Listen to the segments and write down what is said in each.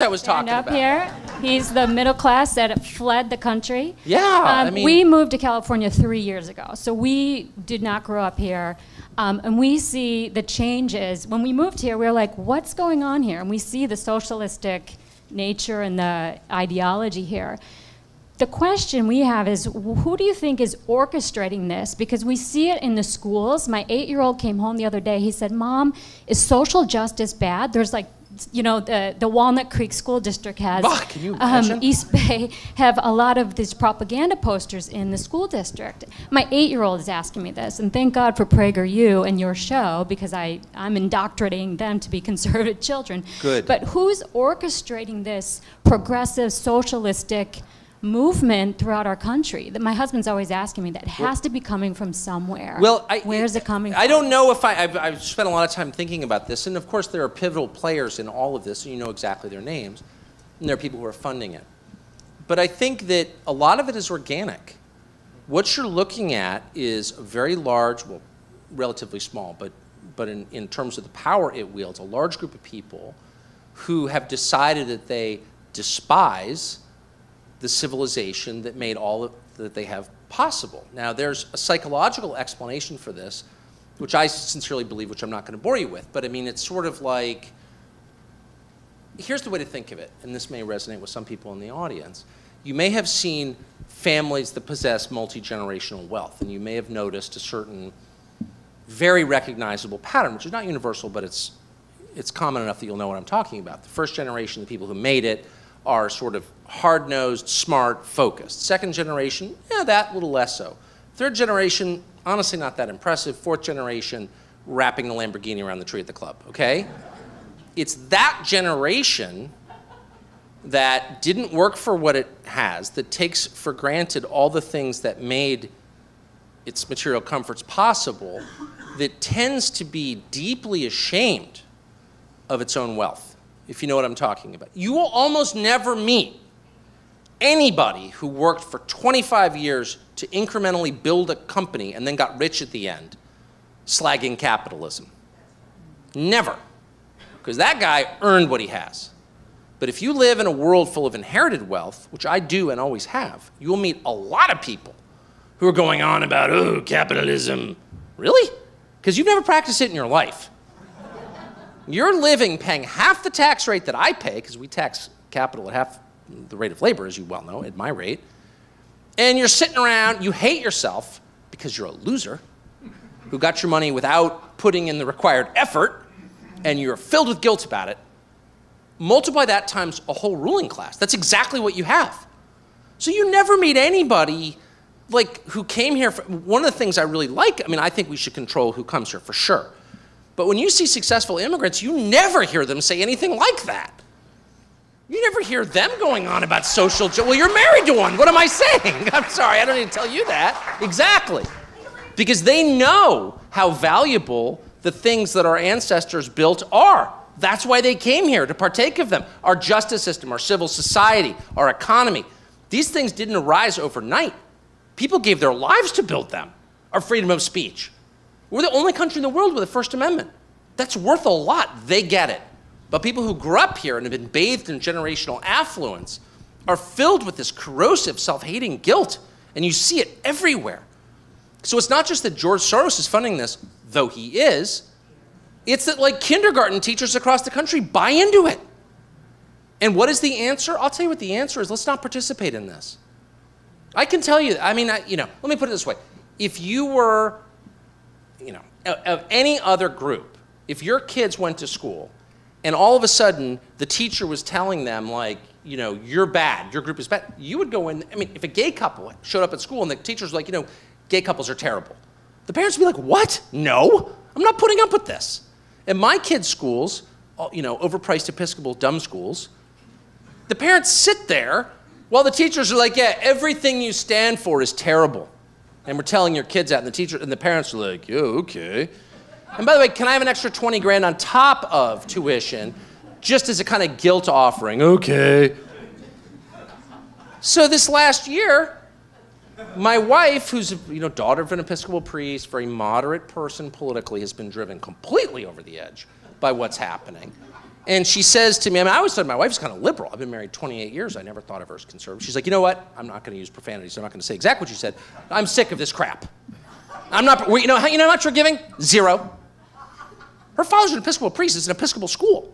I was talking up about. Here. He's the middle class that fled the country. Yeah, I mean, we moved to California 3 years ago, so we did not grow up here. And we see the changes. When we moved here, we were like, what's going on here? And we see the socialistic nature and the ideology here. The question we have is, who do you think is orchestrating this? Because we see it in the schools. My 8-year-old came home the other day. He said, Mom, is social justice bad? There's like, you know, the Walnut Creek School District has, can you imagine? East Bay have a lot of these propaganda posters in the school district. My 8-year-old is asking me this, and thank God for PragerU and your show, because I'm indoctrinating them to be conservative children. Good. But who's orchestrating this progressive, socialistic movement throughout our country? That my husband's always asking me that. It has to be coming from somewhere. Well, where's it coming from? I don't know if I've spent a lot of time thinking about this, and of course there are pivotal players in all of this, and you know exactly their names, and there are people who are funding it. But I think that a lot of it is organic. What you're looking at is a very large, well, relatively small, but in terms of the power it wields, a large group of people who have decided that they despise the civilization that made all that they have possible. Now, there's a psychological explanation for this, which I sincerely believe, which I'm not going to bore you with, but I mean, it's sort of like, here's the way to think of it, and this may resonate with some people in the audience. You may have seen families that possess multi-generational wealth, and you may have noticed a certain very recognizable pattern, which is not universal, but it's common enough that you'll know what I'm talking about. The first generation, the people who made it, are sort of hard-nosed, smart, focused. Second generation, yeah, that, a little less so. Third generation, honestly not that impressive. Fourth generation, wrapping the Lamborghini around the tree at the club, okay? It's that generation that didn't work for what it has, that takes for granted all the things that made its material comforts possible, that tends to be deeply ashamed of its own wealth, if you know what I'm talking about. You will almost never meet anybody who worked for 25 years to incrementally build a company and then got rich at the end, slagging capitalism. Never. Because that guy earned what he has. But if you live in a world full of inherited wealth, which I do and always have, you will meet a lot of people who are going on about, oh, capitalism. Really? Because you've never practiced it in your life. You're living paying half the tax rate that I pay, because we tax capital at half the rate of labor, as you well know, at my rate. And you're sitting around, you hate yourself because you're a loser who got your money without putting in the required effort, and you're filled with guilt about it. Multiply that times a whole ruling class. That's exactly what you have. So you never meet anybody like who came here. One of the things I really like, I mean, I think we should control who comes here for sure. But when you see successful immigrants, you never hear them say anything like that. You never hear them going on about social justice. Well, you're married to one. What am I saying? I'm sorry, I don't need to tell you that. Exactly. Because they know how valuable the things that our ancestors built are. That's why they came here, to partake of them. Our justice system, our civil society, our economy. These things didn't arise overnight. People gave their lives to build them. Our freedom of speech. We're the only country in the world with a First Amendment. That's worth a lot. They get it. But people who grew up here and have been bathed in generational affluence are filled with this corrosive, self-hating guilt, and you see it everywhere. So it's not just that George Soros is funding this, though he is. It's that, like, kindergarten teachers across the country buy into it. And what is the answer? I'll tell you what the answer is. Let's not participate in this. I can tell you, I mean, let me put it this way. If you were, of any other group, if your kids went to school and all of a sudden the teacher was telling them, like, you're bad, your group is bad, you would go in. I mean, if a gay couple showed up at school and the teacher's like, gay couples are terrible, the parents would be like, what? No, I'm not putting up with this. In my kids' schools, overpriced Episcopal dumb schools, the parents sit there while the teachers are like, yeah, everything you stand for is terrible. And we're telling your kids that, and the parents are like, yeah, okay. And by the way, can I have an extra 20 grand on top of tuition, just as a kind of guilt offering? Okay. So this last year, my wife, who's daughter of an Episcopal priest, very moderate person politically, has been driven completely over the edge by what's happening. And she says to me, I mean, I always thought my wife's kind of liberal. I've been married 28 years. I never thought of her as conservative. She's like, you know what? I'm not going to use profanity, so I'm not going to say exactly what you said. I'm sick of this crap. I'm not, you know how much we're giving? 0. Her father's an Episcopal priest. It's an Episcopal school.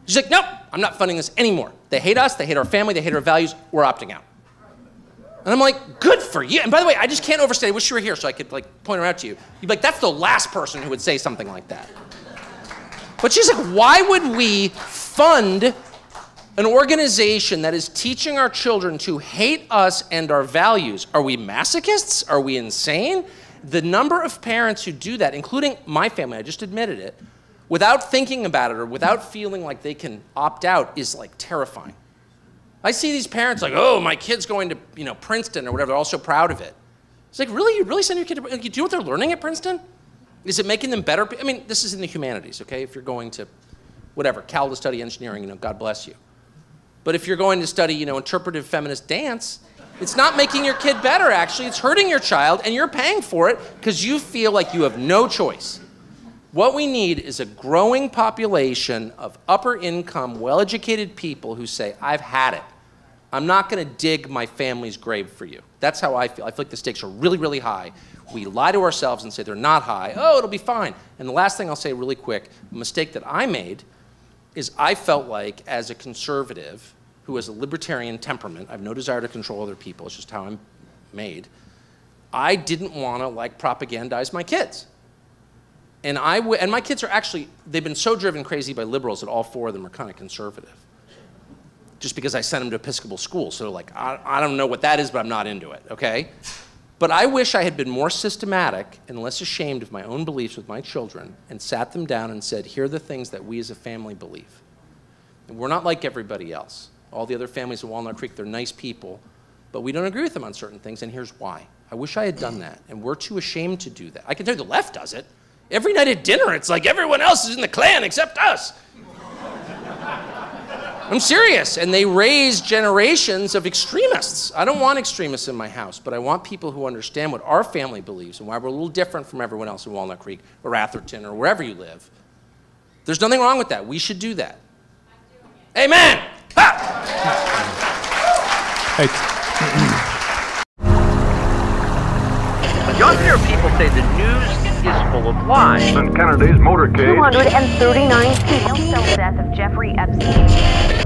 She's like, nope, I'm not funding this anymore. They hate us. They hate our family. They hate our values. We're opting out. And I'm like, good for you. And by the way, I just can't overstate. I wish you were here so I could like point her out to you. You'd be like, that's the last person who would say something like that. But she's like, why would we fund an organization that is teaching our children to hate us and our values? Are we masochists? Are we insane? The number of parents who do that, including my family, I just admitted it, without thinking about it or without feeling like they can opt out is like terrifying. I see these parents like, oh, my kid's going to Princeton or whatever. They're all so proud of it. It's like, really? You really send your kid to Princeton? You do what they're learning at Princeton? Is it making them better? I mean, this is in the humanities, okay? If you're going to, whatever, Cal to study engineering, God bless you. But if you're going to study, interpretive feminist dance, it's not making your kid better, actually. It's hurting your child, and you're paying for it because you feel like you have no choice. What we need is a growing population of upper-income, well-educated people who say, I've had it. I'm not going to dig my family's grave for you. That's how I feel. I feel like the stakes are really, really high. We lie to ourselves and say they're not high. Oh, it'll be fine. And the last thing I'll say really quick, a mistake that I made is I felt like as a conservative who has a libertarian temperament, I have no desire to control other people, it's just how I'm made, I didn't want to like propagandize my kids. And my kids are actually, they've been so driven crazy by liberals that all 4 of them are kind of conservative. Just because I sent them to Episcopal school. So like, I don't know what that is, but I'm not into it, okay? But I wish I had been more systematic and less ashamed of my own beliefs with my children and sat them down and said, here are the things that we as a family believe. And we're not like everybody else. All the other families in Walnut Creek, they're nice people, but we don't agree with them on certain things, and here's why. I wish I had done that, and we're too ashamed to do that. I can tell you the left does it. Every night at dinner, it's like everyone else is in the Klan except us. I'm serious, and they raise generations of extremists. I don't want extremists in my house, but I want people who understand what our family believes and why we're a little different from everyone else in Walnut Creek or Atherton or wherever you live. There's nothing wrong with that. We should do that. Amen. Ha! You'll hear people say the news is full of lies. Since Kennedy's motorcade, 239 people. The death of Jeffrey Epstein.